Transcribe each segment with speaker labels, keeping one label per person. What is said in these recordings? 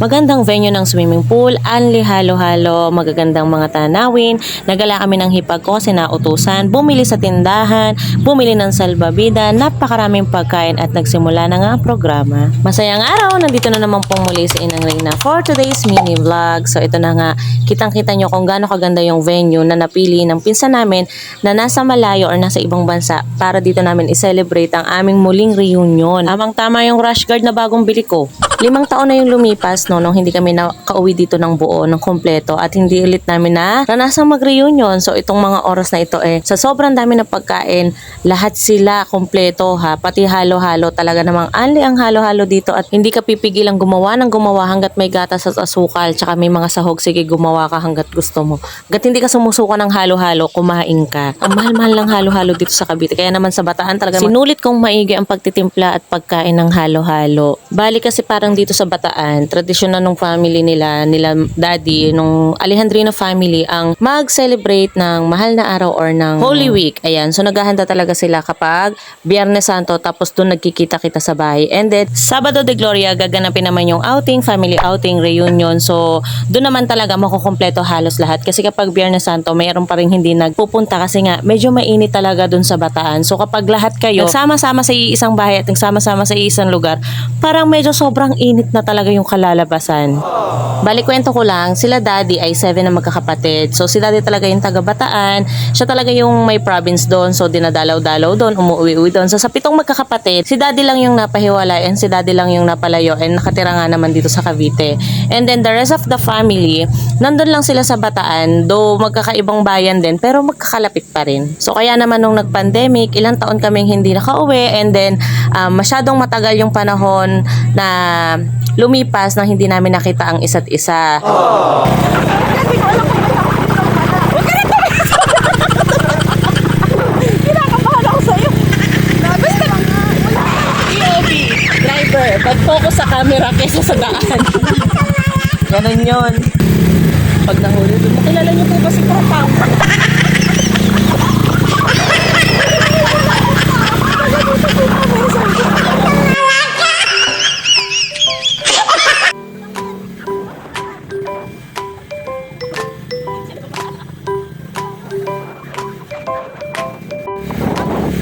Speaker 1: Magandang venue ng swimming pool, anli halo-halo, magagandang mga tanawin. Nagala kami ng hipag ko, sinautusan, bumili sa tindahan, bumili ng salbabida, napakaraming pagkain at nagsimula na nga ang programa. Masayang araw, nandito na naman pong muli si Inang Reyna for today's mini vlog. So ito na nga, kitang-kita nyo kung gaano kaganda yung venue na napili ng pinsan namin na nasa malayo or nasa ibang bansa para dito namin i-celebrate ang aming muling reunion. Tamang-tama yung rash guard na bagong bili ko. 5 taon na yung lumipas nung hindi kami nakauwi dito ng buo, ng kompleto at hindi ulit namin na ranasang mag-reunion. So itong mga oras na ito sa sobrang dami ng pagkain, lahat sila kompleto pati halo-halo, talaga namang anli ang halo-halo dito at hindi ka pipigilang gumawa ng gumawa hanggat may gatas at asukal tsaka may mga sahog, sige gumawa ka hanggat gusto mo. Hanggat hindi ka sumusuko ng halo-halo, kumain ka. Ang mahal-mahal lang halo-halo dito sa Cavite, kaya naman sa Bataan talaga sinulit kong maigi ang pagtitimpla at pagkain ng halo-halo. Bali kasi parang dito sa Bataan, tradisyon na nung family nila daddy, nung Alejandrino family ang mag-celebrate ng mahal na araw or ng Holy Week. Ayan, so naghahanda talaga sila kapag Biyernes Santo, tapos doon nagkikita-kita sa bahay. And then, Sabado de Gloria, gaganapin naman yung outing, family outing, reunion. So, doon naman talaga makukumpleto halos lahat. Kasi kapag Biyernes Santo, mayroon pa rin hindi nagpupunta kasi nga medyo mainit talaga doon sa Bataan. So, kapag lahat kayo nagsama-sama sa iisang bahay at nagsama-sama sa iisang lugar, parang medyo sobrang init na talaga yung kalalabasan. Balik kwento ko lang, sila daddy ay 7 na magkakapatid. So si daddy talaga yung taga Bataan, siya talaga yung may province doon. So dinadalaw-dalaw doon, umuwi-uwi doon. So sa 7 magkakapatid, si daddy lang yung napahiwalay and si daddy lang yung napalayo and nakatira nga naman dito sa Cavite. And then the rest of the family, nandun lang sila sa Bataan, though magkakaibang bayan din, pero magkakalapit pa rin. So kaya naman nung nag-pandemic, ilang taon kaming hindi nakauwi and then masyadong matagal yung panahon na lumipas nang hindi namin nakita ang isa't isa.
Speaker 2: Kinakabahan ako sa'yo. Basta lang nga.
Speaker 1: POV, driver, mag-focus sa camera kaysa sa daan. Ganun yun. Pag nahuli doon, makilala niyo po ba si Propang?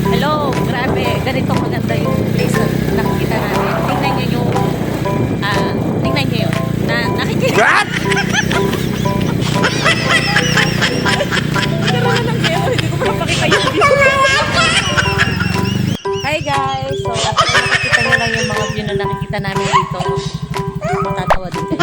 Speaker 1: Hello, grabe. Ganito maganda yung place na nakikita natin. Tingnan nyo yung, tingnan nyo yun. Nakikita. What?
Speaker 2: Nagkaroon ng kaya, hindi ko pa napakita yung view.
Speaker 1: Hi guys! So, nakikita nyo lang yung mga view na nakikita namin dito. Matatawa din kayo.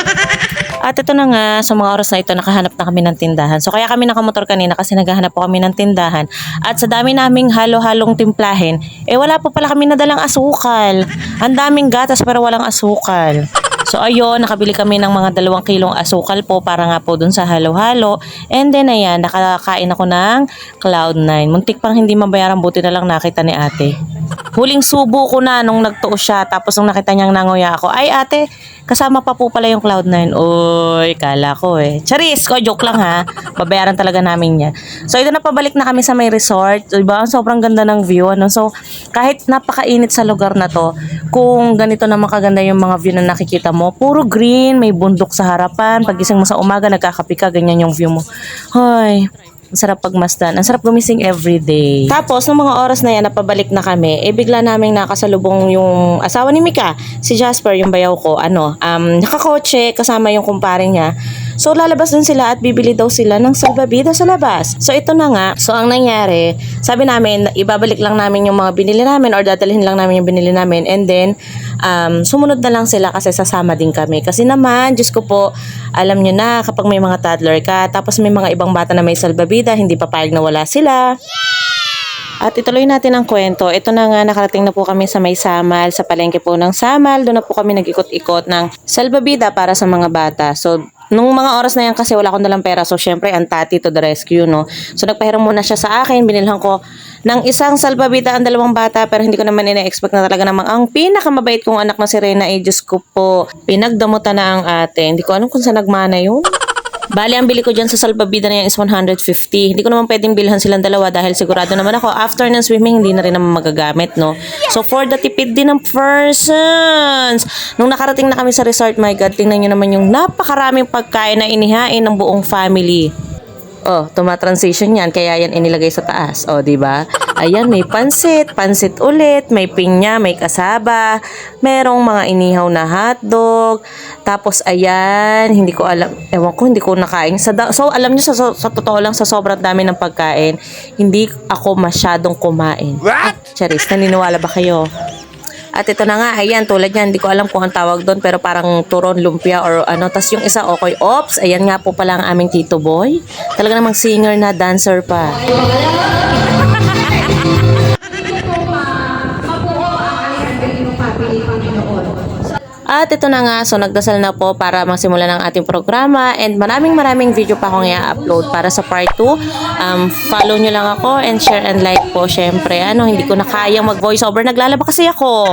Speaker 1: At ito na nga, sa mga oras na ito, nakahanap na kami ng tindahan. So, kaya kami nakamotor kanina kasi naghahanap po kami ng tindahan. At sa dami naming halo-halong timplahin, wala po pala kami nadalang asukal. Ang daming gatas pero walang asukal. So, ayun, nakabili kami ng mga 2 kilong asukal po para nga po dun sa halo-halo. And then, ayan, nakakain ako ng Cloud9. Muntik pang hindi mabayaran, buti na lang nakita ni ate. Huling subo ko na nung nagtuo siya, tapos nung nakita niyang nanguya ako, ay ate, kasama pa po pala yung Cloud9. Uy, kala ko Charis, ko joke lang babayaran talaga namin yan. So ito na, pabalik na kami sa may resort. Diba? Sobrang ganda ng view. So kahit napakainit sa lugar na to, kung ganito na makaganda yung mga view na nakikita mo, puro green, may bundok sa harapan. Pagising mo sa umaga, nagkakape ka, ganyan yung view mo. Hoy, ang sarap pagmasdan. Ang sarap gumising everyday. Tapos, nung mga oras na yan, napabalik na kami, bigla naming nakasalubong yung asawa ni Mika, si Jasper, yung bayaw ko, nakakotse, kasama yung kumpare niya. So, lalabas din sila at bibili daw sila ng salbabida sa labas. So, ito na nga. So, ang nangyari, sabi namin, ibabalik lang namin yung mga binili namin or dadalhin lang namin yung binili namin. And then, sumunod na lang sila kasi sasama din kami. Kasi naman, Diyos ko po, alam nyo na, kapag may mga toddler ka, tapos may mga ibang bata na may salbabida, hindi papayag na wala sila. At ituloy natin ang kwento. Ito na nga, nakarating na po kami sa may Samal, sa palengke po ng Samal. Doon na po kami nag-ikot-ikot ng salbabida para sa mga bata. So, nung mga oras na yan kasi wala akong dalang pera. So, syempre, ang tati to the rescue, no? So, nagpahiram muna siya sa akin. Binilhan ko ng isang salbabida ang 2 bata. Pero hindi ko naman ina-expect na talaga namang ang pinakamabait kong anak na si Reyna. Diyos ko po, pinagdamutan na ang ate. Hindi ko alam kung saan nagmana yun. Bali, ang bili ko dyan sa salbabida na yan is 150. Hindi ko naman pwedeng bilhan silang dalawa dahil sigurado naman ako, after ng swimming, hindi na rin naman magagamit, no? So, for the tipid din ng persons. Nung nakarating na kami sa resort, my God, tingnan nyo naman yung napakaraming pagkain na inihain ng buong family. Oh, tuma-transition yan, kaya yan inilagay sa taas. Oh, di ba? Ayan, may pansit ulit, may pinya, may kasaba, merong mga inihaw na hotdog. Tapos ayan, hindi ko alam, ewan ko, hindi ko nakain. So, alam niyo sa totoo lang, sa sobrang dami ng pagkain, hindi ako masyadong kumain. Charis, naniniwala ba kayo? At ito na nga, ayan, tulad yan, hindi ko alam kung ang tawag doon, pero parang turon, lumpia, or ano. Tas yung isa, okay, ops, ayan nga po pala ang aming Tito Boy. Talaga namang singer na, dancer pa. At ito na nga, so nagdasal na po para magsimula ng ating programa, and maraming video pa akong i-upload para sa part 2. Follow nyo lang ako and share and like po, syempre. Hindi ko na kayang mag voice over, naglalaba kasi ako.